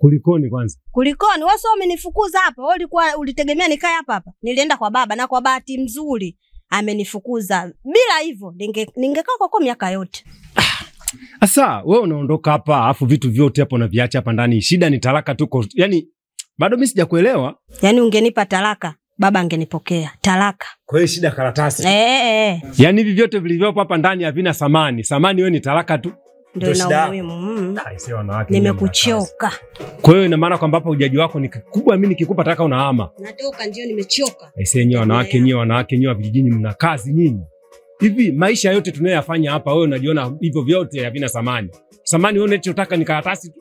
Kulikoni kwanza? Kulikoni? Wewe sio umenifukuza hapa. Wewe ulitegemea nikae hapa. Nilienda kwa baba na kwa bahati nzuri amenifukuza. Bila hivyo ningekaa kwa miaka yote. Asa, wewe unaondoka hapa afu vitu vyote hapo na viacha hapa ndani. Shida ni talaka tu. Yaani bado mimi sijakuelewa. Yaani ungenipa talaka, baba angenipokea. Talaka. Kwa hiyo shida karatasi. Yaani hivi vyote vilivyopo hapa ndani havina thamani. Thamani wewe ni talaka tu. Ndio ina muhimu. Nimekuchoka. Kwa hiyo ina maana kwamba hapa ujaji wako ni kikubwa, mimi nikikupa talaka unahama. Natoka ndio nimechoka. Nyewe wanawake nyewe vijijini mna kazi nyinyi. Hivi maisha yote tunayoyafanya hapa wewe unajiona hivyo vyote havina thamani. Thamani wewe unachotaka ni karatasi tu.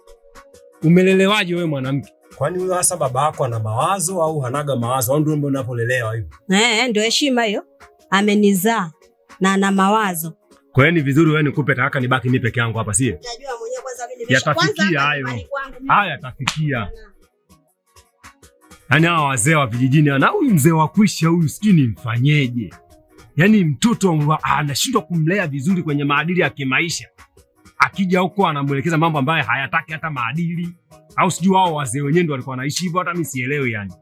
Umelelewaje wewe mwanamke? Kwani huyo hasa baba yako ana mawazo au hanaga mawazo? Au ndio unapolelewa hivyo? Ndio heshima hiyo. Amenizaa na ana mawazo. Kwa hiyo ni vizuri wewe nikupe talaka nibaki mimi peke yangu hapa, sie? Unajua mwenyewe kwanza mimi yatafikia hayo. Haya yatafikia. Yaani hao wazee wa vijijini na huyu mzee wa kuisha huyu sijui nimfanyeje. Yaani mtoto anashindwa kumlea vizuri kwenye maadili ya kimaisha. Akija huko anamuelekeza mambo ambayo hayataki hata maadili. Au sijui wao wazee wenyewe ndio walikuwa wanaishi hivyo, hata mimi sielewi yani.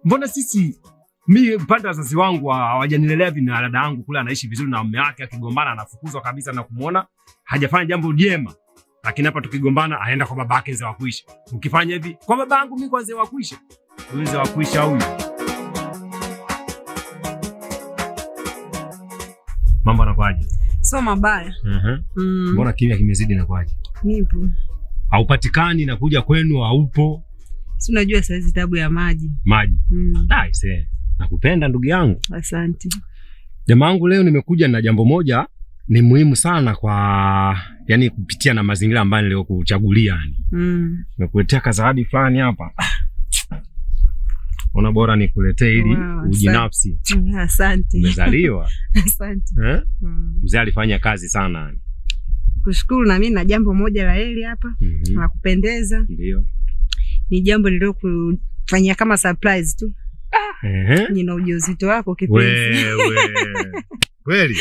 Mbona sisi mimi pande wazazi wangu hawajanilelea vina dada yangu kule anaishi vizuri na mume wake, akigombana anafukuzwa kabisa na kumuona hajafanya jambo jema. Lakini hapa tukigombana aenda kwa babake mzee wa kuisha. Ukifanya hivi kwa babangu mimi kwa mzee wa kuisha. Mzee wa kuisha huyu. Mambo yanakwaje? Sio mabaya. Mbona kimya kimezidi na kwaje? Nipo. Haupatikani na kuja kwenu haupo. Si unajua saizi tabu ya maji. Maji. Nice. Nakupenda ndugu yangu. Asante. Jamaa wangu leo nimekuja na jambo moja ni muhimu sana kwa yani kupitia na mazingira ambayo nilio kuchagulia yani. Nimekuletea kazawadi fulani hapa. Ona bora nikuletee ili ujinafsi. Asante. Umezaliwa. Asante. Mzee alifanya kazi sana yani. Kushukuru na mimi na jambo moja la heri hapa. La kupendeza. Ndio. Ni jambo nililo kufanyia kama surprise tu. Nina ujauzito wako kipenzi. Kweli?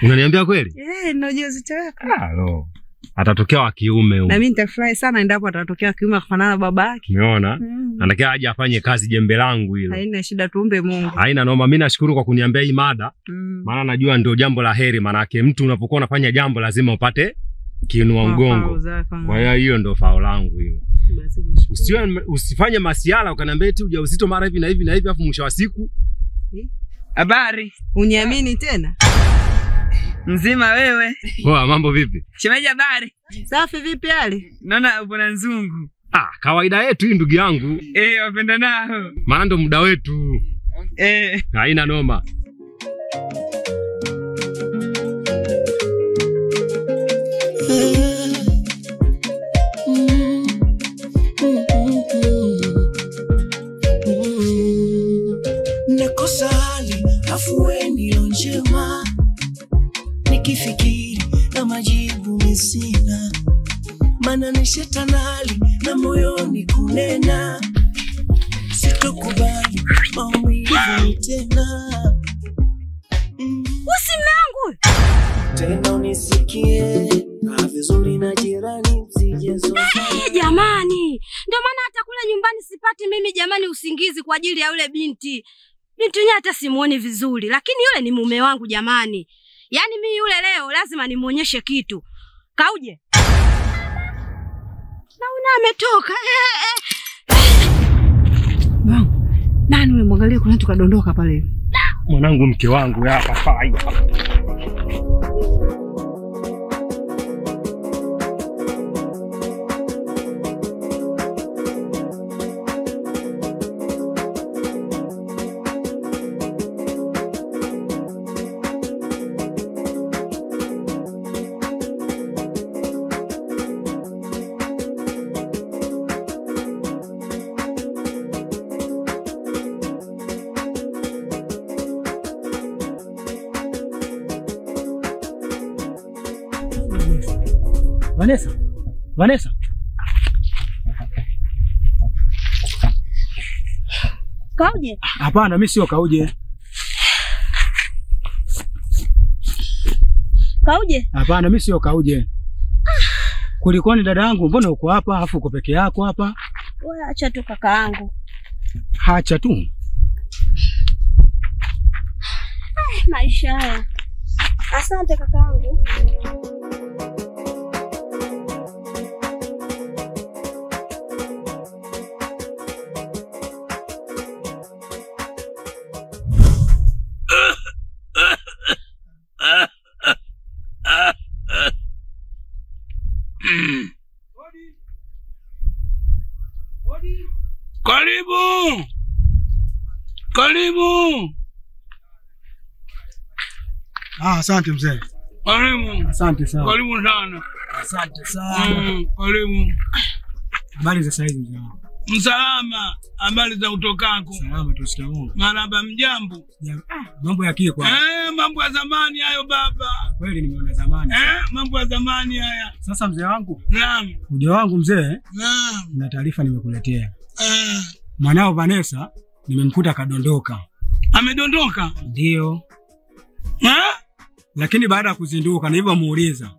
Unaniambia kweli? Nina ujauzito wako. No. Atatokea wa kiume huyo. Na mimi nitafurahi sana endapo atatokea wa kiume kufanana na babake. Umeona? Anatakiwa aje afanye kazi jembe langu hilo. Haina shida, tuombe Mungu. Haina noma, mimi nashukuru kwa kuniambia hii mada. Maana najua ndio jambo la heri, maana yake mtu unapokuwa unafanya jambo lazima upate kiinua mgongo. Kwa hiyo ndio fao langu hilo. Usifanye masiala ukaniambia eti ujauzito mara hivi na hivi na hivi afu mwisho wa siku. Habari, uniamini tena? Mzima wewe? Poa, mambo vipi? Shemeji habari? Safi vipi hali? Naona upo na nzungu. Kawaida yetu hii ndugu yangu. Wapenda nao. Maana ndo muda wetu. Haina noma. Nakosa hali afueni njema, nikifikiri na majibu sina, maana ni shetani na moyoni kunena, sitokubali maumivu tena. Usimangu tena unisikie vizuri na jirani msijezo. Jamani, ndio maana hata kule nyumbani sipati mimi jamani usingizi kwa ajili ya yule binti. Binti yeye hata simuoni vizuri, lakini yule ni mume wangu jamani. Yaani mimi yule leo lazima nimuonyeshe kitu. Kauje. Naona ametoka. Nani yule mwangalie kuna mtu kadondoka pale. Mwanangu mke wangu hapa fai. Vanessa. Kauje? Hapana, mimi sio Kauje. Kauje? Hapana, mimi sio Kauje. Kulikoni dada yangu, mbona uko hapa afu uko peke yako hapa? Wewe acha tu kakaangu. Acha tu. Maisha haya. Asante kakaangu. Karibu. Karibu. Asante mzee. Karibu. Asante sana. Karibu sana. Asante sana. Karibu. Habari za saizi mzee? Msalama, habari za utokako? Salama tu shikamoo. Marhaba mjambo. Mambo ya kiko. Mambo ya zamani hayo baba. Kweli nimeona zamani. Mambo ya zamani haya. Sasa mzee wangu. Naam. Uje wangu mzee. Naam. Na taarifa nimekuletea. Mwanao Vanessa nimemkuta kadondoka. Amedondoka? Ndio. Lakini baada ya kuzinduka nilivyomuuliza,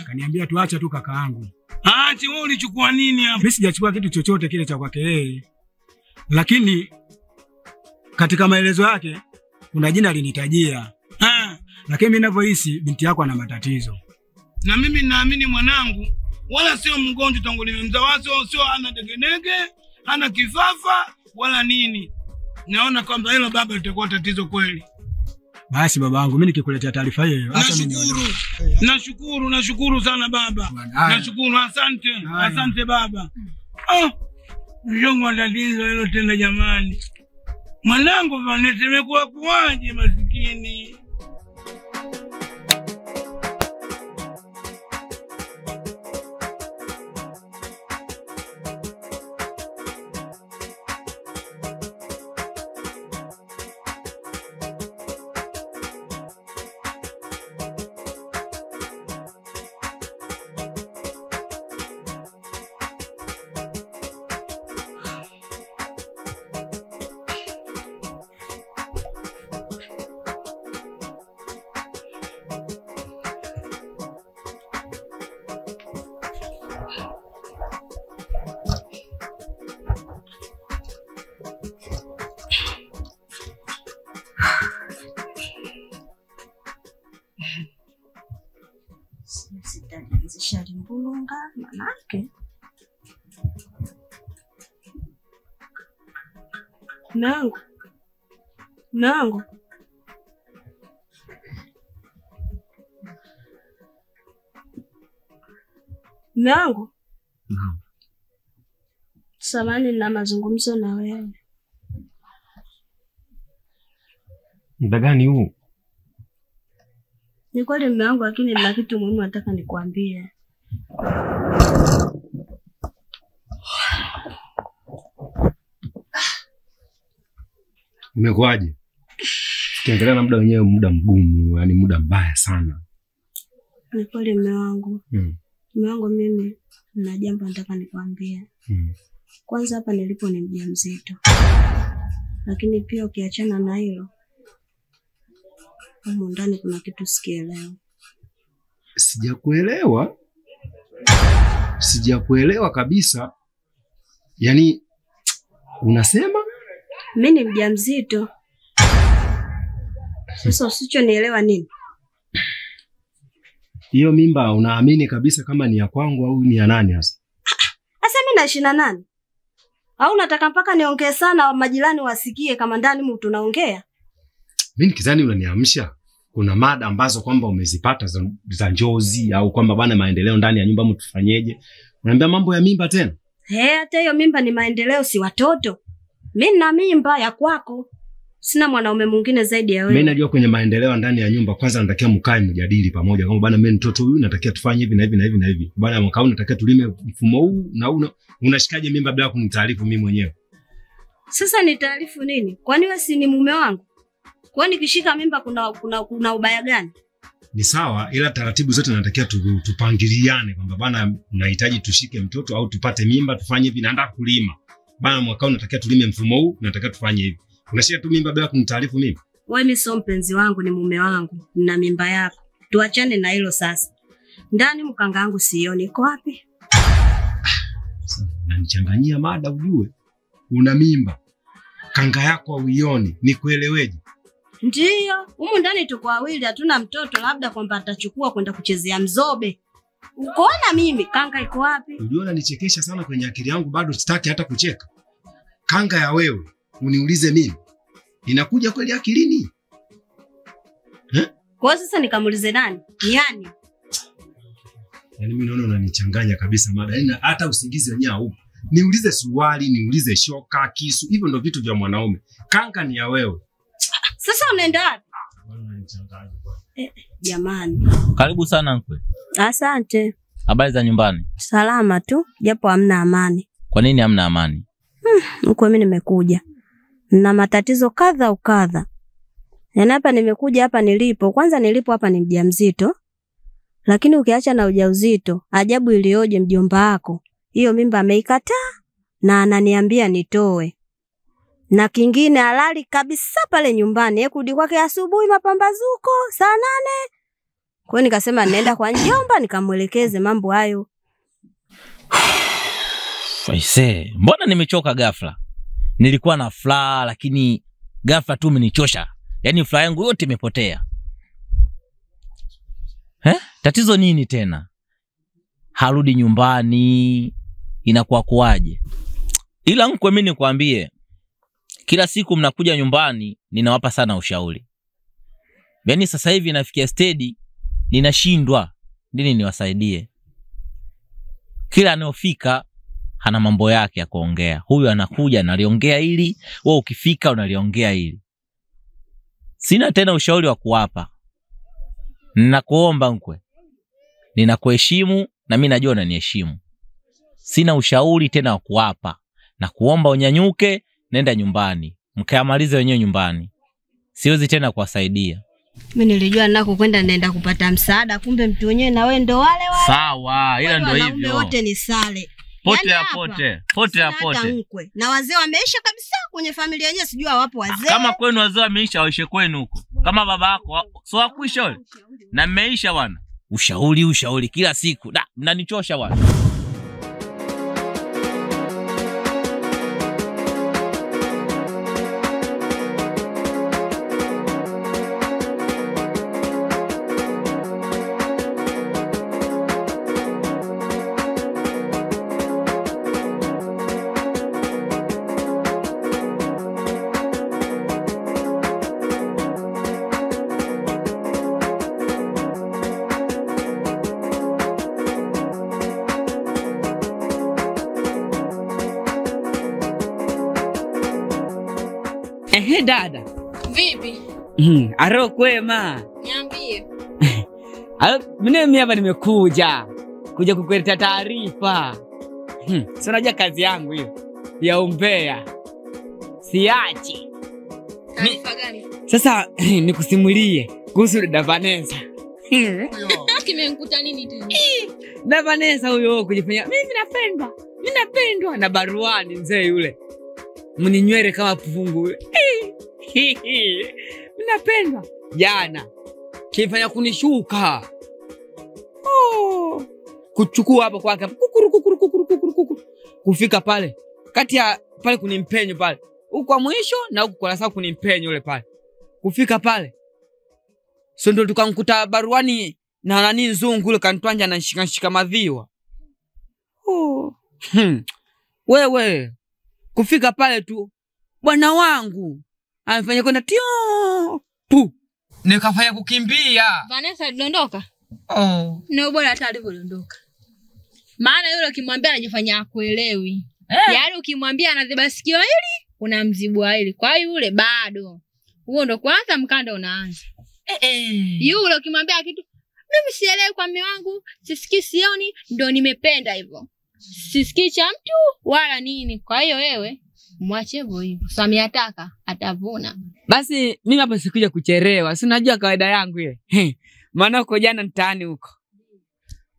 kaniambia tuacha tu kakaangu. Ati wewe ulichukua nini hapo? Mimi sijachukua kitu chochote kile cha kwake yeye. Lakini katika maelezo yake kuna jina alinitajia. Lakini mimi ninavyohisi binti yako ana matatizo. Na mimi naamini mwanangu wala sio mgonjwa tangu nimemzaa, sio ana degenege, hana kifafa wala nini. Naona kwamba hilo baba litakuwa tatizo kweli. Basi babangu mimi nikikuletea taarifa hiyo Nashukuru sana baba. Nashukuru, asante. Asante baba. Mjongo tatizo hilo tena jamani. Mwanangu Vanessa imekuwa kuaje maskini. Zishalimbulunga manake. Nangu. Nangu. Nangu. Samani na mazungumzo na wewe. Muda gani huu? Ni kweli mume wangu, lakini nina kitu muhimu nataka nikwambie. Umekuaje? Ukiangalia na muda wenyewe muda mgumu, yani muda mbaya sana. Ni kweli mume wangu. Mume wangu mimi nina jambo nataka nikwambie. Kwanza hapa nilipo ni mjamzito. Lakini pia ukiachana na hilo, huko ndani kuna kitu sikielewa. Sijakuelewa kabisa. Yaani unasema mimi ni mjamzito. Sasa usichonielewa nini? Hiyo mimba unaamini kabisa kama ni ya kwangu au ni ya nani hasa? Sasa mimi naishi na nani? Au unataka mpaka niongee sana majirani wasikie kama ndani mtu tunaongea? Mimi nikizani unaniamsha. Kuna mada ambazo kwamba umezipata za njozi au kwamba bana maendeleo ndani ya nyumba mtu tufanyeje? Unaambia mambo ya mimba tena? Hata hiyo mimba ni maendeleo, si watoto. Mimi nina mimba ya kwako. Sina mwanaume mwingine zaidi ya wewe. Mimi najua kwenye maendeleo ndani ya nyumba kwanza natakia mkae mjadili pamoja. Kama bana mimi mtoto huyu natakia tufanye hivi na hivi na hivi na hivi. Bana mwaka huu natakia tulime mfumo huu na unashikaje mimba bila kunitaarifu mimi mwenyewe? Sasa ni taarifu nini? Kwani wewe si ni mume wangu? Kwani nikishika mimba kuna ubaya gani? Ni sawa, ila taratibu zote natakia tupangiliane kwamba bana nahitaji tushike mtoto au tupate mimba tufanye hivi, naenda kulima. Bana mwaka huu natakia tulime mfumo huu, natakia tufanye hivi. Unashika tu mimba bila kunitaarifu mimi? Wewe ni sio mpenzi wangu, ni mume wangu. Nina mimba yako. Tuachane na hilo sasa. Ndani mkanga wangu sioni, iko wapi? Unanichanganyia mada ujue. Una mimba. Kanga yako hauioni, nikueleweje? Ndiyo, humu ndani tuko wawili, hatuna mtoto, labda kwamba atachukua kwenda kuchezea mzobe. Ukoona mimi, kanga iko wapi? Uliona nichekesha sana kwenye akili yangu, bado sitaki hata kucheka. Kanga ya wewe, uniulize mimi. Inakuja kweli akilini? Kwa sasa nikamuulize nani? Yani mimi naona unanichanganya kabisa mada. Yaani hata usingizi wenyewe haupo. Niulize suwali, niulize shoka, kisu, hivyo ndio vitu vya mwanaume. Kanga ni ya wewe. Sasa unaenda wapi? Jamani. Karibu sana mkwe. Asante. Habari za nyumbani? Salama tu, japo hamna amani. Kwa nini hamna amani? Mkwe, mimi nimekuja na matatizo kadha ukadha. Yaani hapa nimekuja hapa nilipo. Kwanza nilipo hapa ni mjamzito. Lakini ukiacha na ujauzito, ajabu ilioje mjomba wako. Hiyo mimba ameikataa na ananiambia nitoe. Na kingine halali kabisa pale nyumbani. Yeye kurudi kwake asubuhi mapambazuko saa 8. Kwa hiyo nikasema nenda kwa njomba nikamuelekeze mambo hayo. Faise, mbona nimechoka ghafla? Nilikuwa na furaha lakini ghafla tu umenichosha. Yaani furaha yangu yote imepotea. Tatizo nini tena? Harudi nyumbani, inakuwa kuaje? Ila mkwe, mimi nikwambie, kila siku mnakuja nyumbani ninawapa sana ushauri. Yaani sasa hivi nafikia stage ninashindwa nini niwasaidie. Kila anayofika hana mambo yake ya kuongea. Huyu anakuja analiongea hili, wewe ukifika unaliongea hili. Sina tena ushauri wa kuwapa. Ninakuomba mkwe. Ninakuheshimu na mimi najua unaniheshimu. Sina ushauri tena wa kuwapa. Na kuomba unyanyuke, nenda nyumbani. Mkaamalize wenyewe nyumbani. Siwezi tena kuwasaidia. Mimi nilijua nako kwenda naenda kupata msaada, kumbe mtu wenyewe na wewe ndo wale. Sawa, ila ndo hivyo. Wanaume wote ni sale. Pote ya pote. Pote ya pote. Na wazee wameisha kabisa kwenye familia yenyewe, sijui wapo wazee. Kama kwenu wazee wameisha, waishe kwenu huko. Kama baba yako sio wakuisha wewe. Na mmeisha bwana. Ushauri kila siku. Mnanichosha bwana. Dada. Vipi? Aro kwema. Niambie. Mimi hapa nimekuja kukuletea taarifa. Si unajua kazi yangu hiyo ya umbea. Siachi. Taarifa gani? Sasa nikusimulie kuhusu dada Vanessa. Kimekuta nini tena? Na Vanessa huyo kujifanya mimi napendwa na baruani mzee yule. Mninywele kama pungu. Napendwa. Jana kifanya kunishuka. Kuchukua hapo kwake. Kufika pale. Kati ya pale kunimpenyo pale. Huko kwa mwisho na huko kwa sababu kunimpenyo yule pale. Kufika pale. Sio ndo tukamkuta baruani na nani nzungu yule kanitwanja anashika madhiwa. Wewe kufika pale tu bwana wangu amefanya kwenda tio pu nikafanya kukimbia. Vanessa alidondoka? No, bora hata alipodondoka. Maana yule ukimwambia anajifanya akuelewi. Yaani ukimwambia anaziba sikio hili, unamzibu hili. Kwa hiyo yule bado. Huo ndo kwanza mkanda unaanza. Yule ukimwambia kitu, mimi sielewi kwa mume wangu, sisikii sioni, ndo nimependa hivyo. Sisikii cha mtu wala nini. Kwa hiyo wewe mwache hivyo. Samia ataka atavuna. Basi mimi hapa sikuja kucherewa. Si unajua kawaida yangu ile. Maana uko jana mtaani huko.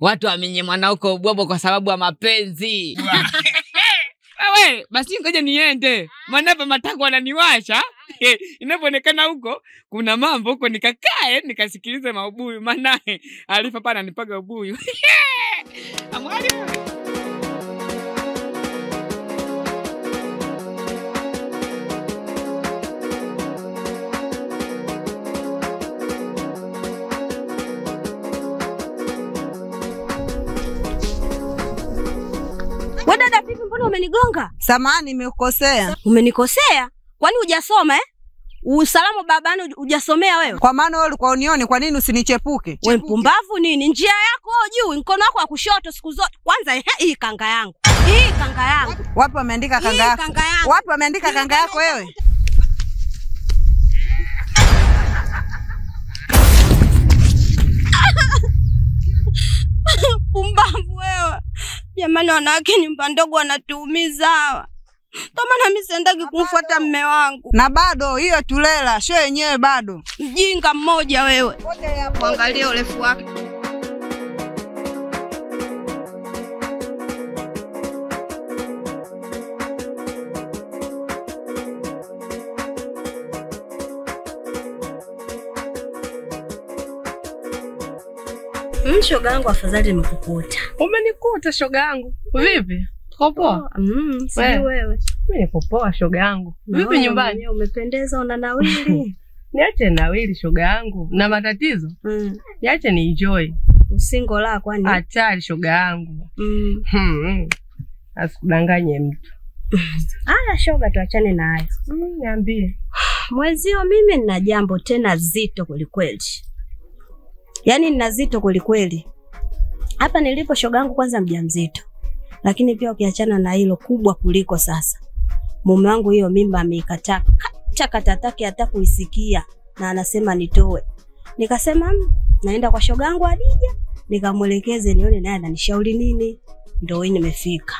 Watu wamenyemana huko ubwabwa kwa sababu ya mapenzi. Wewe basi ngoja niende. Maana hapa matako wananiwasha. Inapoonekana huko kuna mambo huko, nikakae nikasikilize maubuyu, maana Alifa pana nipaga ubuyu. Amwali. Wewe dada vipi, mbona umenigonga? Samahani, nimekukosea. Umenikosea? Kwani hujasoma Usalama babani hujasomea wewe? Kwa maana wewe ulikuwa unioni, kwa nini usinichepuke? Wewe mpumbavu nini? Njia yako juu, mkono wako wa kushoto siku zote. Kwanza hii kanga yangu. Hii kanga yangu. Wapi wameandika kanga yako? Wapi wameandika kanga yako wewe? Pumbavu wewe. Jamani, wanawake nyumba ndogo wanatuumiza hawa. Kama na mimi siendagi kumfuata mume wangu. Na bado hiyo tulela, sio yenyewe bado. Mjinga mmoja wewe. Angalia urefu wake. Shoga yangu afadhali nimekukuta. Umenikuta shoga yangu. Vipi? Uko poa? Sijui wewe. Mimi niko poa shoga yangu. Vipi nyumbani? Umependeza, una nawili. Niache nawili shoga yangu. Na matatizo? Niache ni enjoy. Usingo la kwani? Hatari shoga yangu. Asikudanganye mtu. Haya shoga, tuachane na hayo. Niambie. Mwezio mimi nina jambo tena zito kweli. Yaani nina zito kweli. Hapa nilipo shoga yangu, kwanza mjamzito. Lakini pia ukiachana na hilo kubwa kuliko sasa. Mume wangu hiyo mimba ameikataa. Chakatataki hata kuisikia na anasema nitoe. Nikasema naenda kwa shoga yangu Adija, nikamuelekeze nione naye ananishauri nini. Ndio hii nimefika.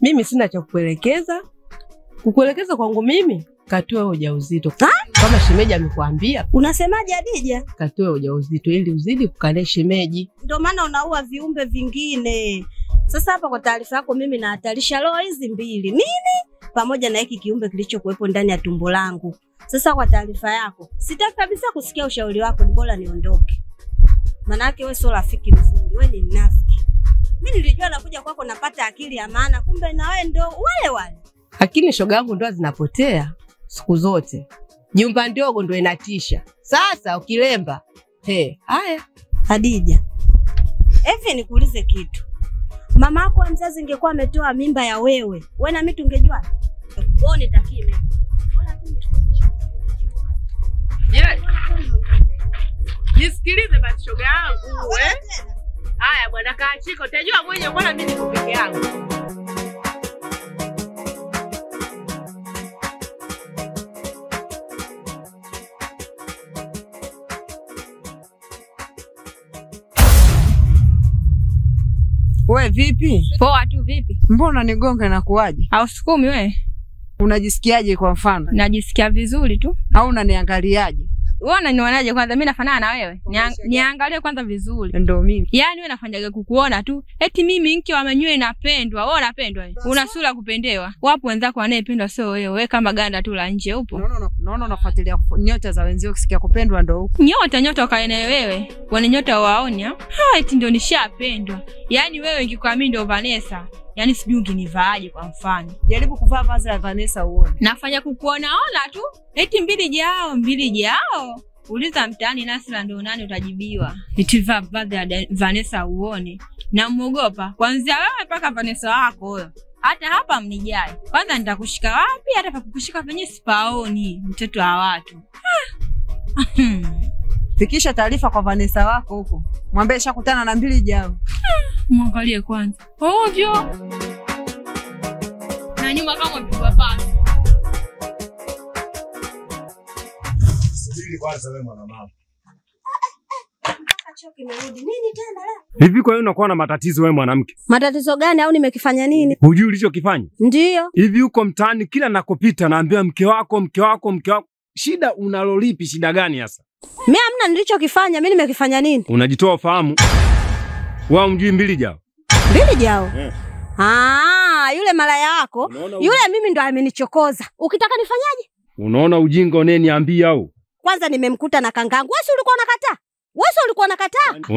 Mimi sina cha kukuelekeza. Kukuelekeza kwangu mimi, katoe ujauzito. Kama shemeji amekuambia. Unasemaje Adija? Katoe ujauzito ili uzidi kukale shemeji. Ndio maana unaua viumbe vingine. Sasa hapa kwa taarifa yako, mimi nahatarisha roho hizi mbili. Mimi pamoja na hiki kiumbe kilichokuwepo ndani ya tumbo langu. Sasa kwa taarifa yako, sitaki kabisa kusikia ushauri wako, ni bora niondoke. Maana yake wewe sio rafiki mzuri, wewe ni mnafiki. Mimi nilijua nakuja kwako napata akili ya maana, kumbe na wewe ndio wale. Lakini shoga yangu ndoa zinapotea siku zote. Nyumba ndogo ndio inatisha. Sasa ukilemba. Haya. Adija. Hivi nikuulize kitu. Mama yako mzazi ingekuwa ametoa mimba ya wewe, wewe na mimi tungejua? Wewe nitakie mimi. Nisikilize basi shoga yangu, Haya bwana, kaachika, utajua mwenyewe mbona mimi niko peke yangu. We vipi? Poa tu vipi? Mbona nigonga na kuaje? Hausikumi we? Unajisikiaje kwa mfano? Najisikia vizuri tu. Au unaniangaliaje? Wewe unanionaje kwanza? Mimi nafanana na wewe? Niangalie kwanza vizuri. Ndio mimi. Yaani wewe nafanyaga kukuona tu. Eti mimi mke wa manywe napendwa. Wewe unapendwa wewe. Una sura kupendewa. Wapo wenzako wanayependwa sio wewe. Wewe kama ganda tu la nje upo. Naona unafuatilia nyota za wenzio, kusikia kupendwa ndio huko. Nyota kaena wewe. Wani nyota waoni ha? Eti ndio nishapendwa. Yaani wewe ingekuwa mimi ndio Vanessa. Yaani sijui ungenivaaje kwa mfano. Jaribu kuvaa vazi la Vanessa uone. Nafanya kukuona tu. Eti mbili jao. Uliza mtaani Nasra ndio nani utajibiwa. Eti vazi la Vanessa uone. Na muogopa. Kwanza wewe mpaka Vanessa wako huyo. Hata hapa mnijai. Kwanza nitakushika wapi? Hata pa kukushika penye sipaoni. Mtoto wa watu. Fikisha taarifa kwa Vanessa wako huko. Mwambie shakutana na mbili jao. Mwangalie kwanza. Ovyo. Na nyuma kama mpigwa pasi. Subiri kwanza wewe mwana mama. Choki merudi. Nini tena leo? Hivi kwa hiyo unakuwa na matatizo wewe mwanamke? Matatizo gani au nimekifanya nini? Hujui ulichokifanya? Ndio. Hivi uko mtaani kila nakopita naambia mke wako. Shida unalolipi, shida gani hasa? Mimi hamna nilichokifanya, mimi nimekifanya nini? Unajitoa ufahamu. Wewe umjui mbili jao? Mbili jao? Yule malaya yako, yule mimi ndo amenichokoza. Ukitaka nifanyaje? Unaona ujinga uneniambia au? Kwanza nimemkuta na kangangu. Wewe ulikuwa unakataa? Wewe ulikuwa unakataa?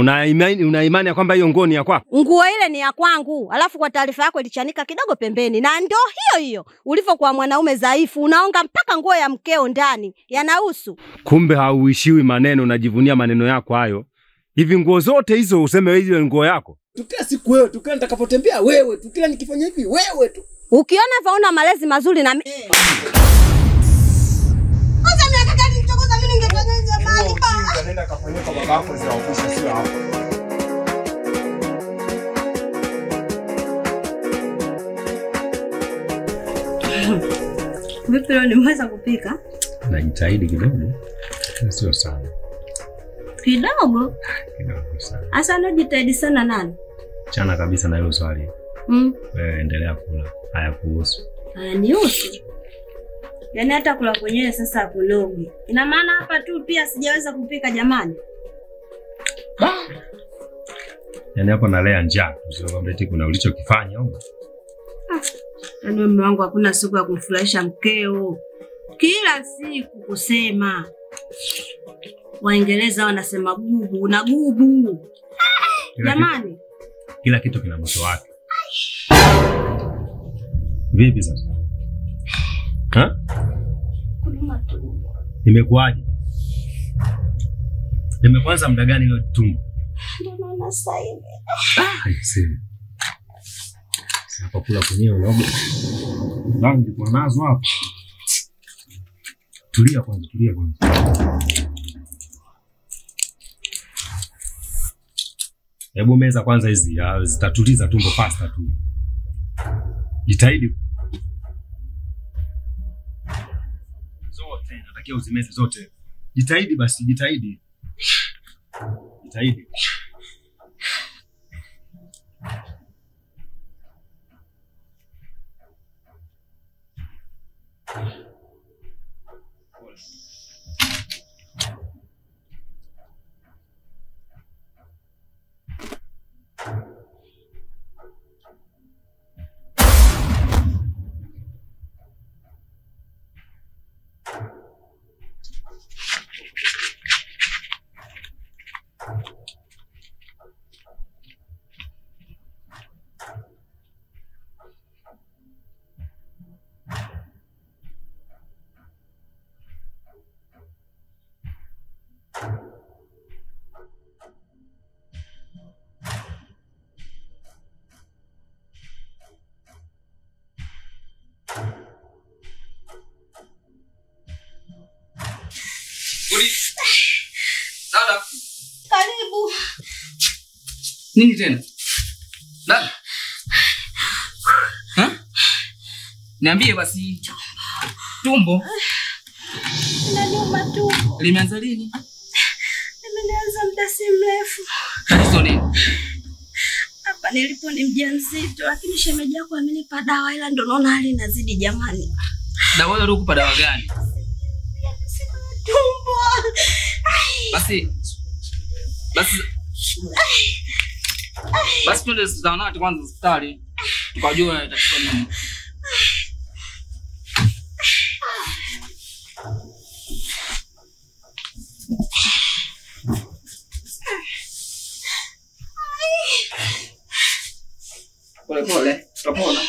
Una imani ya kwamba hiyo nguo ni ya kwako? Nguo ile ni ya kwangu. Alafu kwa taarifa yako ilichanika kidogo pembeni. Na ndio hiyo ulivyokuwa mwanaume dhaifu unaonga mpaka nguo ya mkeo ndani. Yanahusu. Kumbe hauishiwi maneno, unajivunia maneno yako hayo. Hivi nguo zote hizo useme hizo nguo yako? Tukila siku wewe, tukila nitakapotembea wewe, tukila nikifanya hivi wewe tu. Ukiona vaona malezi mazuri na Kwanza miaka gani mchokoza mimi ningefanya hizo mali ba. Nenda kafanyia kwa baba yako zile ofisi sio hapo. Vipi leo nimeweza kupika? Najitahidi kidogo. Sio sana. Kidogo? Kidogo sana. Asa unajitahidi sana nani? Chana kabisa na hilo swali. Wewe endelea kula. Haya kuhusu. Haya nihusu. Yaani hata kula kwenyewe sasa hakulogi. Ina maana hapa tu pia sijaweza kupika jamani. Yaani hapo nalea njaa. Sio kwamba eti kuna ulichokifanya au? Yaani mume wangu hakuna siku ya kumfurahisha mkeo. Kila siku kusema. Waingereza wanasema gubu na gubu. Jamani. Kila kitu kina mwisho wake. Vipi sasa? Ha? Nimekuaje? Nimekwanza muda gani ile tumbo? Ndio maana sasa hivi. Sasa kula kwenyewe unaoga. Rangi kwa nazo hapa. Tulia kwanza. Hebu meza kwanza hizi zitatuliza tumbo faster tu. Jitahidi. Zote natakia uzimeze zote. Jitahidi basi, jitahidi. Dada. Karibu. Nini tena? Dada. Niambie basi. Tumbo. Inaniuma tumbo. Limeanza lini? Limeanza muda si mrefu. Tatizo nini? Hapa nilipo ni mjamzito lakini shemeji yako amenipa dawa ila ndo naona hali inazidi jamani. Dawa ile ukupa dawa gani? Tumbo. Basi twende zahanati kwanza hospitali. Tukajua tatizo nini. Pole, tutapona.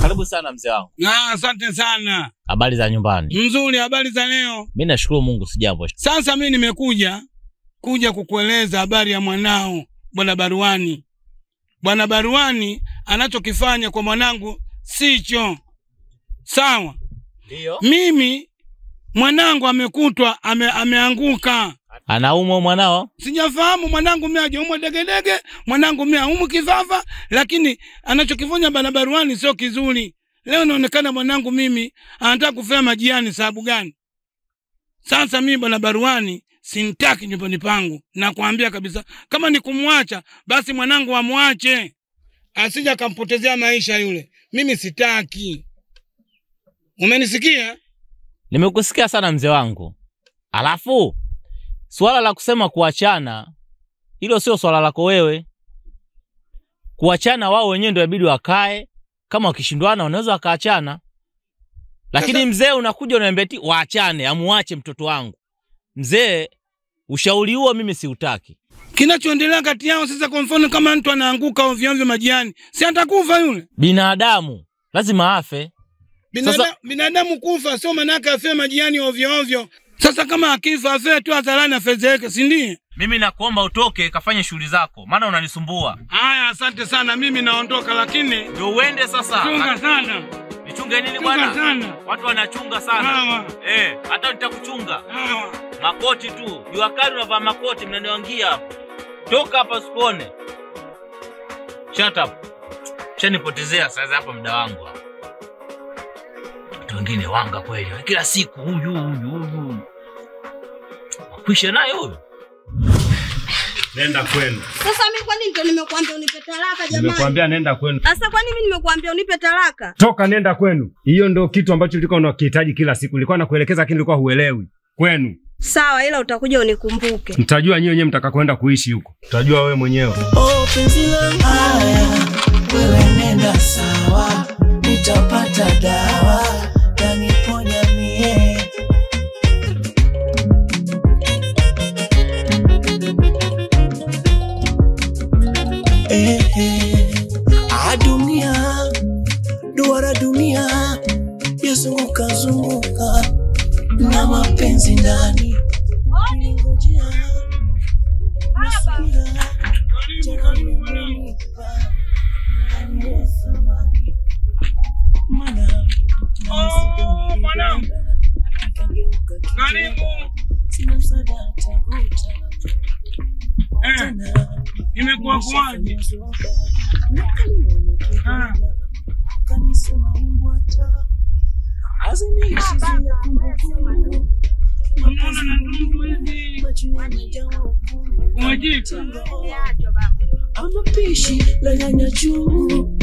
Karibu sana mzee wangu. Asante sana. Habari za nyumbani? Nzuri, habari za leo? Mimi nashukuru Mungu sijambo. Sasa mimi nimekuja kukueleza habari ya mwanao Bwana Baruani. Bwana Baruani anachokifanya kwa mwanangu sicho sawa. Ndio. Mimi mwanangu amekutwa ameanguka. Anaumwa mwanao? Sijafahamu mwanangu mimi hajaumwa degedege, mwanangu mimi haumwi kifafa, lakini anachokifanya Bwana Baruani sio kizuri. Leo inaonekana mwanangu mimi anataka kufanya majiani sababu gani? Sasa mimi Bwana Baruani sintaki nyumbani pangu. Nakwambia kabisa kama ni kumwacha basi mwanangu amwache. Asija kampotezea maisha yule. mimi sitaki. Umenisikia? Nimekusikia sana mzee wangu. Alafu swala la kusema kuachana, hilo sio swala lako wewe. Kuachana wao wenyewe ndio inabidi wakae, kama wakishindwana wanaweza wakaachana. Lakini mzee unakuja unaniambia eti waachane, amuache mtoto wangu. Mzee, ushauri huo mimi siutaki. Kinachoendelea kati yao sasa, kwa mfano kama mtu anaanguka ovyo ovyo majiani, si atakufa yule? Binadamu lazima afe. Binadamu kufa sio maana yake afe majiani ovyo ovyo. Sasa kama akifa afe tu hadharani afezeke, si ndiye? Mimi nakuomba utoke kafanye shughuli zako, maana unanisumbua. Haya, asante sana, mimi naondoka, lakini ndio uende sasa. Chunga sana. Nichunge nini bwana? Chunga sana. Watu wanachunga sana. Hata nitakuchunga. Makoti tu. Jua kali unavaa makoti, mnaniwangia hapo. Toka hapa sikuone. Shut up. Chanipotezea sasa hapa muda wangu hapa. Watu wengine wanga kweli. Kila siku huyu. Kwisha naye huyo. Nenda kwenu. Sasa mimi kwa nini ndio nimekuambia unipe talaka jamani? Nimekuambia nenda kwenu. Sasa kwa nini mimi nimekuambia unipe talaka? Toka nenda kwenu. Hiyo ndio kitu ambacho ulikuwa unakihitaji kila siku. Nilikuwa nakuelekeza lakini ulikuwa huelewi. Kwenu. Sawa, ila utakuja unikumbuke. Mtajua nyinyi wenyewe mtakakwenda kuishi huko. Utajua wewe mwenyewe. Oh penzi langu haya, wewe nenda sawa, nitapata dawa taniponya mie. Dunia, duara dunia, yazunguka zunguka na mapenzi ndani. Ningojea nasubira imekuwa kwaje? Kanisema mbwata azinishi zile kumbukumbu. Unaona na ndugu hizi umejita amapishi la nyanya chungu,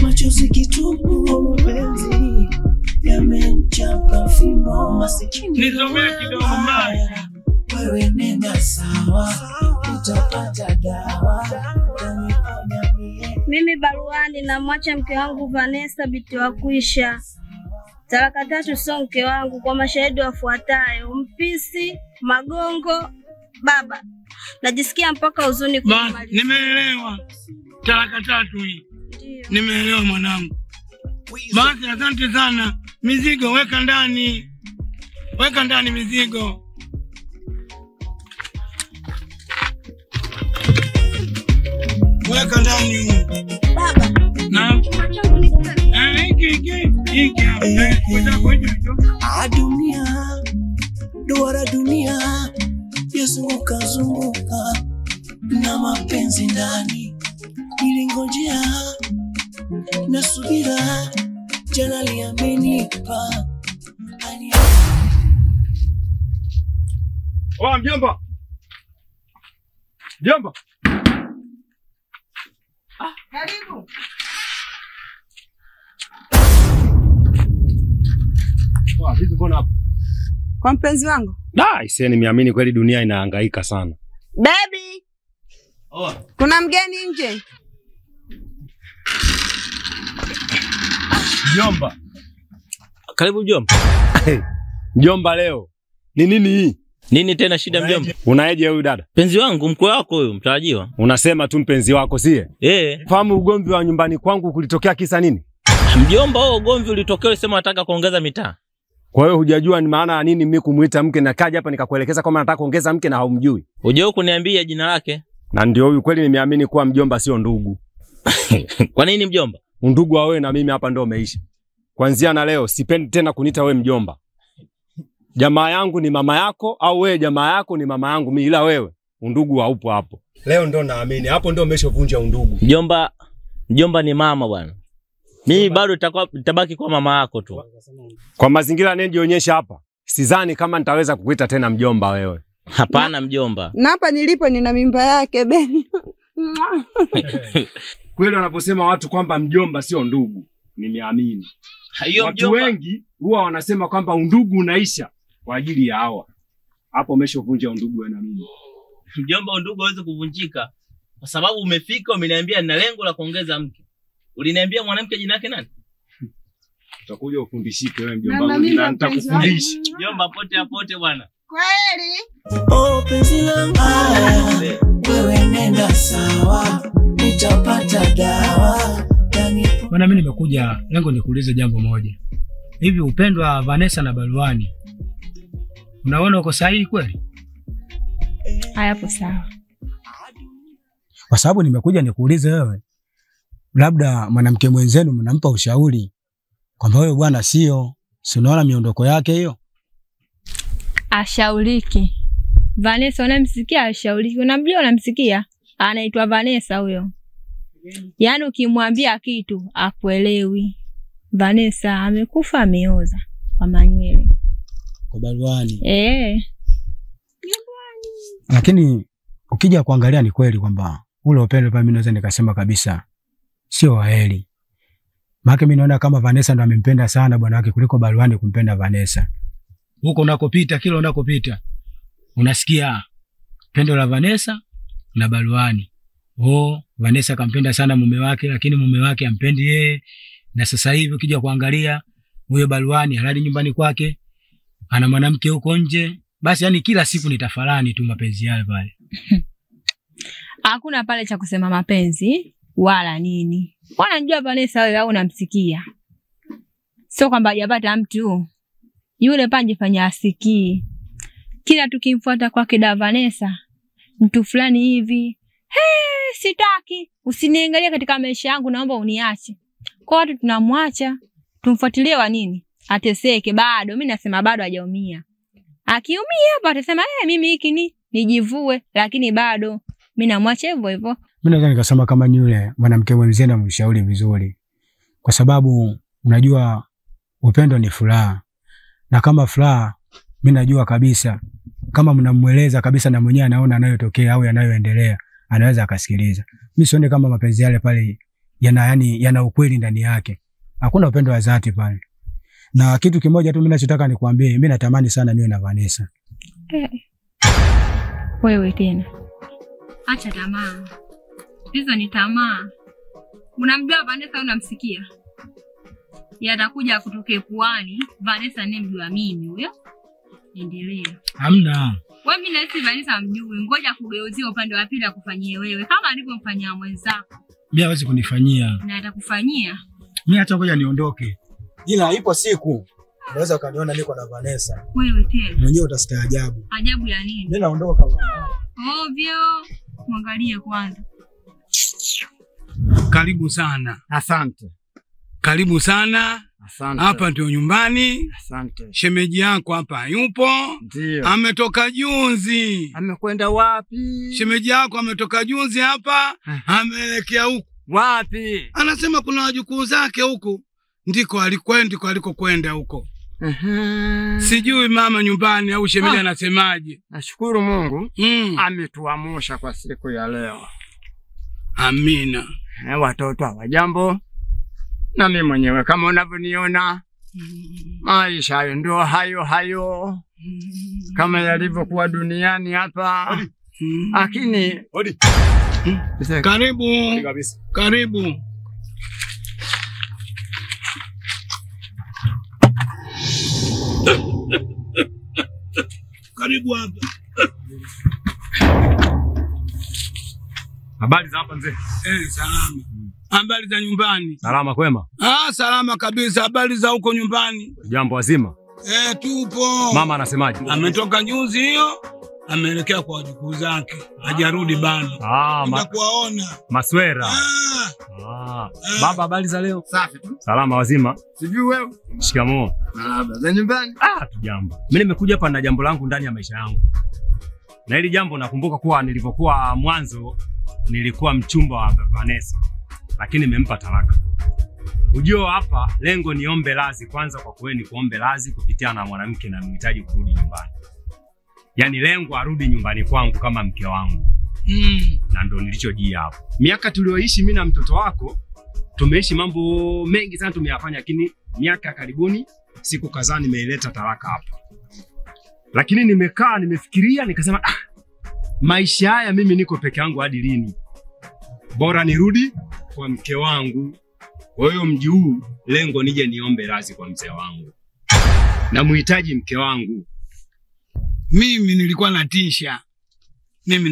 machozi kitungu, mapenzi yamechapa fimbo. Masikini nizomee kidogo mbaya, wewe nenda sawa, utapata dawa taniponya mie. Mimi Baruani namwacha mke wangu Vanessa binti wa Kwisha. Talaka 3 sio mke wangu kwa mashahidi wafuatayo: Mpisi, Magongo, baba. Najisikia mpaka huzuni kumaliza. Nimeelewa. Talaka 3 hii. Nimeelewa mwanangu. Basi asante sana. Mizigo weka ndani. Weka ndani mizigo. Weka ndani. Baba. Na dunia, duara dunia, yazunguka zunguka na mapenzi ndani. Nilingojea nasubira, jana liamenipa. Mjomba. Mjomba. Karibu. Vipi mbona hapo? Kwa mpenzi wangu? Iseni nimeamini kweli dunia inahangaika sana. Baby. Kuna mgeni nje. Mjomba. Karibu mjomba. Mjomba leo. Ni nini hii? Nini tena shida mjomba? Unaeje huyu dada? Mpenzi wangu, mkwe wako huyu mtarajiwa. Unasema tu mpenzi wako sie? Fahamu ugomvi wa nyumbani kwangu kulitokea kisa nini? Mjomba, huo ugomvi ulitokea sema nataka kuongeza mitaa. Kwa hiyo hujajua ni maana nini mimi kumuita mke na kaja hapa nikakuelekeza kama nataka kuongeza mke na haumjui. Hujao kuniambia jina lake. Na ndio huyu kweli nimeamini kuwa mjomba sio ndugu. Kwa nini mjomba? Undugu wa wewe na mimi hapa ndio umeisha. Kuanzia na leo sipendi tena kunita wewe mjomba. Jamaa yangu ni mama yako au wewe jamaa yako ni mama yangu mimi, ila wewe undugu haupo hapo. Leo ndo naamini hapo ndo umeshavunja undugu. Mjomba ni mama bwana. Mimi bado nitabaki kwa mama yako tu. Kwa mazingira niliyoonyesha hapa, sidhani kama nitaweza kukuita tena mjomba wewe. Hapana mjomba. Na hapa nilipo nina mimba yake Beni. Kweli wanaposema watu kwamba mjomba sio ndugu. Nimeamini. Hiyo Watu mjomba, wengi huwa wanasema kwamba undugu unaisha kwa ajili ya hawa. Hapo umeshavunja undugu wewe na mimi. mjomba, undugu hawezi kuvunjika kwa sababu umefika umeniambia nina lengo la kuongeza mke. Uliniambia mwanamke jina lake nani? Utakuja ufundishike wewe mjomba wangu na nitakufundisha. Mjomba pote apote bwana. Kweli? Oh, penzi langu wewe nenda sawa, nitapata dawa. Bwana, mimi nimekuja lengo nikuulize jambo moja. Hivi upendo wa Vanessa na Baruani unaona uko sahihi kweli? Hayapo sawa. Kwa sababu nimekuja nikuulize wewe, labda mwanamke mwenzenu mnampa ushauri kwamba wewe bwana sio, si unaona miondoko yake hiyo? Ashauriki. Vanessa unamsikia ashauriki. Unamjua unamsikia? Anaitwa Vanessa huyo. Yaani ukimwambia kitu akuelewi. Vanessa amekufa ameoza kwa manywele. Kwa Baruani. Lakini ukija kuangalia ni kweli kwamba ule upendo pale mimi naweza nikasema kabisa sio waheri. Maana mimi naona kama Vanessa ndo amempenda sana bwana wake kuliko Baruani kumpenda Vanessa. Huko unakopita, kila unakopita unasikia pendo la Vanessa na Baruani. Vanessa kampenda sana mume wake, lakini mume wake ampendi yeye. Na sasa hivi ukija kuangalia huyo Baruani halali nyumbani kwake, ana mwanamke huko nje. Basi yani kila siku ni tafalani tu mapenzi yale pale. Hakuna pale cha kusema mapenzi wala nini. Wanajua Vanessa wewe au unamsikia. Sio kwamba hajapata mtu. Yule panje fanya asikii. Kila tukimfuata kwake da Vanessa, mtu fulani hivi, sitaki, usiniangalie katika maisha yangu, naomba uniache. Kwa watu tunamwacha, tumfuatilie wa nini? Ateseke bado, mimi nasema bado hajaumia. Akiumia hapo atasema mimi hiki nijivue, lakini bado mimi namwacha hivyo hivyo. Mimi naweza nikasema kama yule mwanamke mwenzenu amshauri vizuri. Kwa sababu unajua upendo ni furaha. Na kama furaha mimi najua kabisa kama mnamueleza kabisa na mwenyewe anaona yanayotokea au yanayoendelea, anaweza akasikiliza. Mimi sione kama mapenzi yale pale yana ukweli ndani yake. Hakuna upendo wa dhati pale. Na kitu kimoja tu mimi ninachotaka nikwambie, mimi natamani sana niwe na Vanessa. Wewe tena. Acha tamaa. Hizo ni tamaa. Unamjua Vanessa unamsikia? Yatakuja kutokea puani, Vanessa ni mjua mimi huyo. Endelea. Hamna. Wewe mimi nahisi Vanessa mjui, ngoja kugeuzia upande wa pili akufanyie wewe kama alivyomfanyia mwenzako. Mimi hawezi kunifanyia. Na atakufanyia. Mimi hata ngoja niondoke. Ila ipo siku unaweza ukaniona niko na Vanessa. Wewe tena. Mwenyewe utastaajabu. Ajabu ya nini? Mimi naondoka bwana. Ovyo. Mwangalie kwanza. Karibu sana. Asante. Karibu sana. Asante. Hapa ndio nyumbani. Asante. Shemeji yako hapa yupo? Ndio. Ametoka juzi. Amekwenda wapi? Shemeji yako ametoka juzi hapa, ameelekea huko. Wapi? Anasema kuna wajukuu zake huko. Ndiko alikokwenda huko. Sijui mama nyumbani au shemeji anasemaje. Nashukuru Mungu ametuamsha kwa siku ya leo. Amina. Watoto hawajambo. Na mimi mwenyewe kama unavyoniona maisha ndio hayo kama yalivyokuwa duniani hapa. Lakini karibu. Karibu. Karibu hapa. Habari za hapa mzee? Salama. Habari za nyumbani? Salama kwema? Salama kabisa. Habari za huko nyumbani? Jambo wazima? Tupo. Mama anasemaje? Ametoka juzi hiyo, ameelekea kwa wajukuu zake. Hajarudi bado. Kuwaona. Maswera. Baba, habari za leo? Safi tu. Salama wazima? Sijui wewe. Shikamoo. Labda za nyumbani? Tujambo. Mimi nimekuja hapa na jambo langu ndani ya maisha yangu. Na hili jambo nakumbuka kuwa nilivyokuwa mwanzo nilikuwa mchumba wa Vanessa, lakini nimempa talaka. Ujio hapa lengo niombe radhi kwanza kwa kweli, kuombe radhi kupitia na mwanamke na mhitaji kurudi nyumbani. Yaani lengo arudi nyumbani kwangu kama mke wangu. Na ndo nilichojia hapo. Miaka tulioishi mimi na mtoto wako tumeishi mambo mengi sana tumeyafanya, lakini miaka karibuni siku kadhaa nimeileta talaka hapa. Lakini nimekaa nimefikiria nikasema maisha haya mimi niko peke yangu hadi lini? Bora nirudi kwa mke wangu. Kwa hiyo mji huu lengo nije niombe radhi kwa mzee wangu. Na muhitaji mke wangu. Mimi nilikuwa natisha. Mimi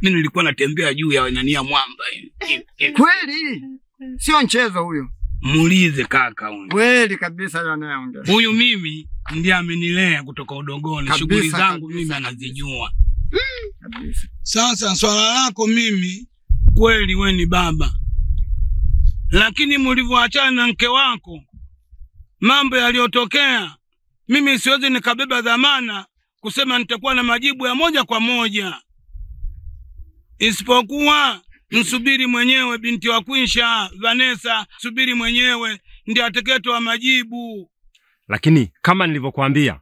nilikuwa natembea juu ya wanania mwamba hivi. Kweli? Sio mchezo huyo. Muulize kaka huyo. Kweli kabisa yanayoongea. Huyu mimi ndiye amenilea kutoka udogoni. Shughuli zangu mimi anazijua. Kabisa. Sasa swala lako mimi kweli wewe ni baba. Lakini mlivyoachana na mke wako mambo yaliyotokea mimi siwezi nikabeba dhamana kusema nitakuwa na majibu ya moja kwa moja. Isipokuwa msubiri mwenyewe binti wa Kwisha, Vanessa, subiri mwenyewe ndiye atakayetoa majibu. Lakini kama nilivyokuambia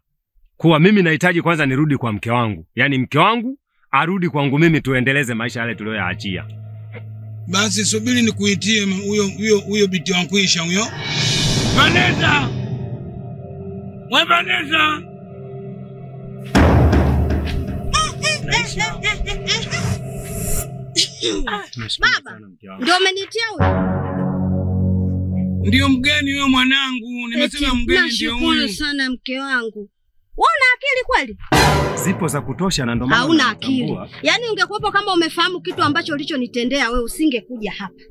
kuwa mimi nahitaji kwanza nirudi kwa mke wangu. Yaani mke wangu arudi kwangu mimi tuendeleze maisha yale tuliyoyaachia. Basi subiri nikuitie huyo binti wa Kwisha huyo. Vanessa! Wewe Vanessa! Baba, ndio umenitia huyo? Ndio mgeni huyo mwanangu, nimesema mgeni ndio huyo. Nashukuru sana mke wangu. Wewe una akili kweli? Zipo za kutosha na ndio maana hauna akili. Yaani ungekuwepo kama umefahamu kitu ambacho ulichonitendea wewe usingekuja hapa.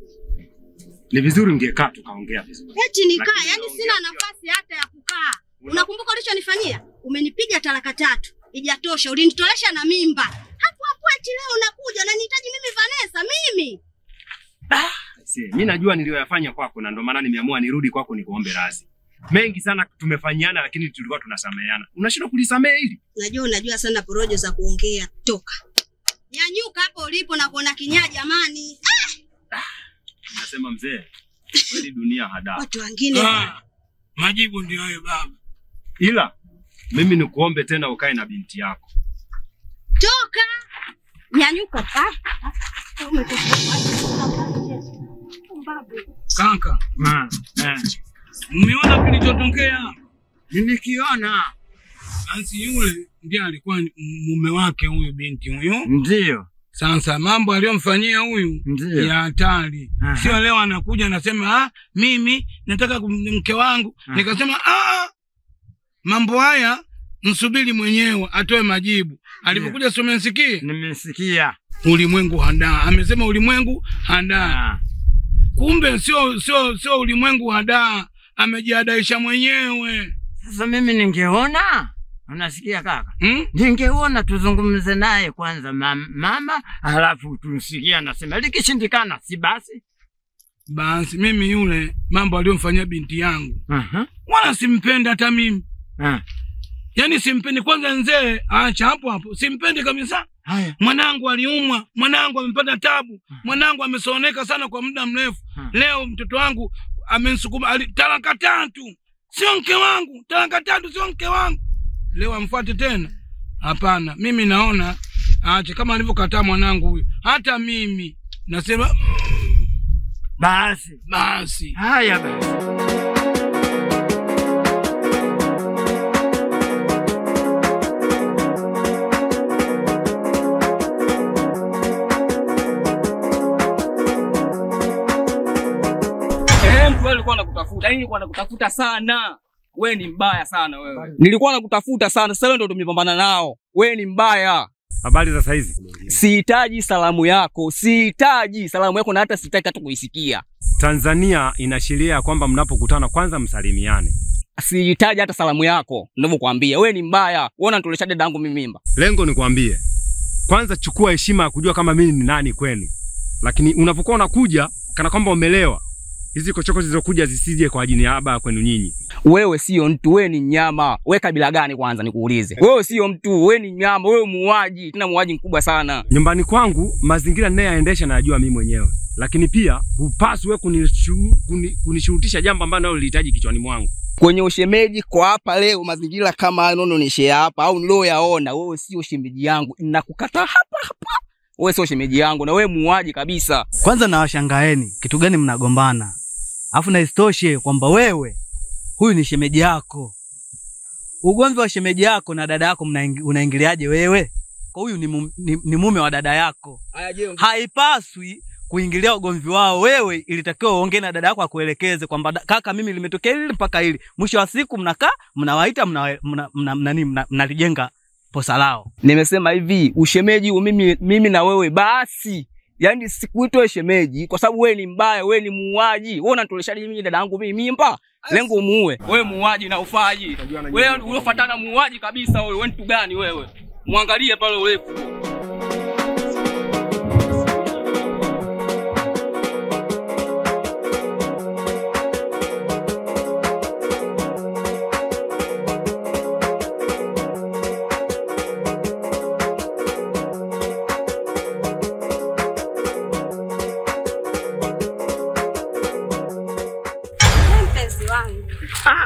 Ni vizuri ungekaa tukaongea vizuri. Eti nikaa, yaani sina nafasi hata ya kukaa. Unakumbuka ulichonifanyia? Umenipiga talaka 3. Ijatosha, ulinitolesha na mimba. Hapo eti leo unakuja na nihitaji mimi Vanessa, mimi. Mimi najua niliyoyafanya kwako na ndio maana nimeamua nirudi kwako nikuombe radhi. Mengi sana tumefanyana lakini tulikuwa tunasameheana. Unashindwa kulisamehe hili? Unajua sana porojo za kuongea. Toka. Nyanyuka hapo ulipo na kuona kinyaa jamani. Nasema mzee, kweli dunia hadaa. Watu wengine. Majibu ndio hayo baba. Ila mimi nikuombe tena ukae na binti yako. Toka. Nyanyuka. Kaka. Umeona kilichotokea? Nimekiona. Basi yule ndiye alikuwa mume wake huyo binti huyo. Ndio. Sasa mambo aliyomfanyia huyu ya hatari. Sio leo anakuja anasema mimi nataka mke wangu. Nikasema mambo haya msubiri mwenyewe atoe majibu. Alipokuja sio umesikia? Nimesikia. Ulimwengu hadaa. Amesema ulimwengu hadaa. Kumbe sio ulimwengu hadaa. Amejiadaisha mwenyewe. Sasa mimi ningeona, unasikia kaka? Ningeona tuzungumze naye kwanza mama, halafu tusikia anasema likishindikana si basi. Basi mimi yule mambo aliyomfanyia binti yangu. Wala simpendi hata mimi. Yaani simpendi kwanza nzee, acha hapo. Simpendi kabisa. Mwanangu aliumwa, mwanangu amepata tabu, mwanangu amesoneka sana kwa muda mrefu. Leo mtoto wangu amenisukuma talaka 3. Sio mke wangu, talaka 3 sio mke wangu. Leo amfuate tena? Hapana, mimi naona aache kama alivyokataa mwanangu huyu. Hata mimi nasema basi. Haya basi. Nilikuwa nakutafuta, nilikuwa nakutafuta sana. Wewe ni mbaya sana wewe. Nilikuwa nakutafuta sana, sasa wewe ndio tumepambana nao. Wewe ni mbaya. Habari za saizi? Sihitaji salamu yako, na hata sitaki hata kuisikia. Tanzania ina sheria kwamba mnapokutana kwanza msalimiane. Sihitaji hata salamu yako, ninavyokuambia. Wewe ni mbaya. Wewe unanitolesha dada yangu mimi mimba. Lengo ni kuambie. Kwanza chukua heshima ya kujua kama mimi ni nani kwenu. Lakini unapokuwa unakuja kana kwamba umelewa, hizi kochoko zilizokuja zisije kwa ajili ya haba kwenu nyinyi. Wewe sio mtu, wewe ni nyama. Wewe kabila gani kwanza nikuulize? Wewe sio mtu, wewe ni nyama, wewe muuaji, tena muuaji mkubwa sana. Nyumbani kwangu mazingira ninayoendesha najua mimi mwenyewe. Lakini pia hupaswi wewe kunishurutisha jambo ambalo nalolihitaji kichwani mwangu. Kwenye ushemeji kwa hapa leo mazingira kama hayo unaonishia hapa au nilioyaona, wewe sio shemeji yangu. Ninakukataa hapa. Wewe sio shemeji yangu na wewe muuaji kabisa. Kwanza nawashangaeni, kitu gani mnagombana? Alafu na istoshe kwamba wewe huyu ni shemeji yako. Ugomvi wa shemeji yako na dada yako unaingiliaje wewe? Kwa huyu ni mume wa dada yako. Haipaswi kuingilia ugomvi wao. Wewe ilitakiwa uongee na dada yako akuelekeze kwamba kaka, mimi limetokea hili mpaka hili. Mwisho wa siku mnakaa mnawaita mnalijenga posa lao. Nimesema hivi, ushemeji mimi na wewe basi. Yaani sikuitwe shemeji kwa sababu wewe ni mbaya, wewe ni muuaji. Wewe unatoleshaje mimi dada yangu mimi mimba? Lengo umuue. Wewe muuaji na ufaji. Wewe unafuatana muuaji kabisa wewe. Wewe mtu gani wewe? Muangalie pale urefu.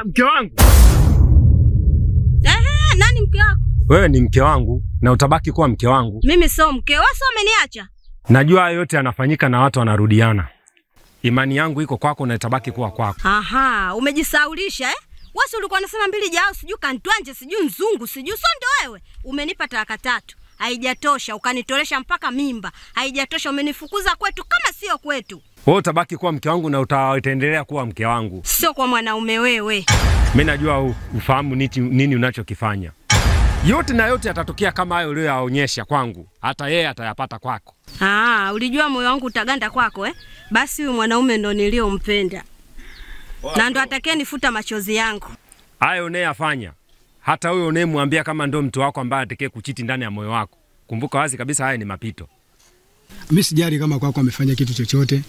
Mke wangu. Nani mke wako? Wewe ni mke wangu na utabaki kuwa mke wangu. Mimi sio mke, wewe sio umeniacha. Najua yote yanafanyika na watu wanarudiana. Imani yangu iko kwako na itabaki kuwa kwako. Aha, umejisaulisha Wewe ulikuwa unasema 2 jao sijui kantwanje sijui nzungu sijui so ndio wewe. Umenipa talaka 3. Haijatosha ukanitolesha mpaka mimba. Haijatosha umenifukuza kwetu kama sio kwetu. Wewe utabaki kuwa mke wangu na utaendelea kuwa mke wangu. Sio kwa mwanaume wewe. Mimi najua ufahamu nini unachokifanya. Yote na yote yatatokea kama hayo leo yaonyesha kwangu. Hata yeye atayapata kwako. Ulijua moyo wangu utaganda kwako Basi huyu mwanaume ndo niliompenda. Na ndo atakaye nifuta machozi yangu. Hayo unayafanya. Hata huyo unayemwambia kama ndo mtu wako ambaye atakaye kuchiti ndani ya moyo wako. Kumbuka wazi kabisa haya ni mapito. Mimi sijali kama kwako amefanya kitu chochote.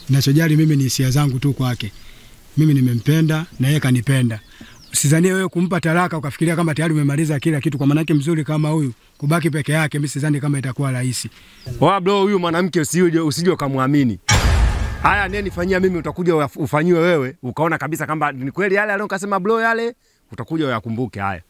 Ninachojali mimi ni hisia zangu tu kwake. Mimi nimempenda na yeye kanipenda. Usizanie wewe kumpa talaka ukafikiria kama tayari umemaliza kila kitu. Kwa maana yake mzuri kama huyu kubaki peke yake mimi sidhani kama itakuwa rahisi. Bro, huyu mwanamke usije ukamwamini. Haya nifanyia mimi utakuja ufanyiwe wewe ukaona kabisa kama ni kweli yale aliyokasema bro yale utakuja uyakumbuke haya.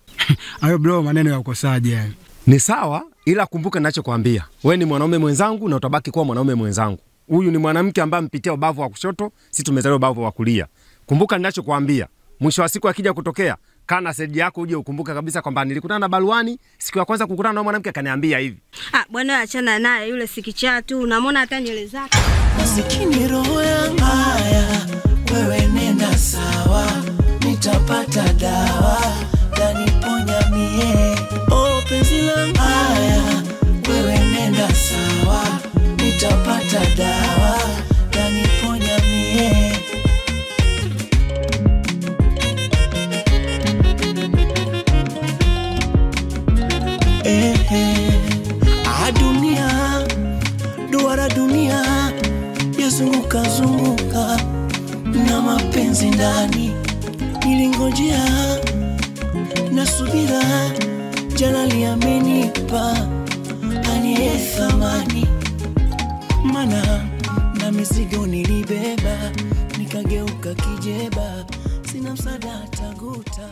Hayo bro maneno ya ukosaje yani. Ni sawa ila kumbuka ninachokuambia. Wewe ni mwanaume mwenzangu na utabaki kuwa mwanaume mwenzangu. Huyu ni mwanamke ambaye mpitia ubavu wa kushoto, sisi tumezaliwa ubavu wa kulia. Kumbuka ninachokuambia. Mwisho wa siku akija kutokea, kana seji yako uje ukumbuke kabisa kwamba nilikutana na Baruani, siku ya kwanza kukutana na mwanamke akaniambia hivi. Bwana achana naye yule sikichaa tu, unamwona hata nywele zake. Masikini roho yangu haya, wewe nenda sawa, nitapata dawa, taniponya mie. Penzi langu haya, wewe nenda sawa, nitapata dawa, taniponya mie. Dunia, duara dunia, yazunguka zunguka na mapenzi ndani. Nilingojea na subira, Jalali amenipa aliye thamani. Mana na mizigo nilibeba, nikageuka kijeba, sina msaada taguta.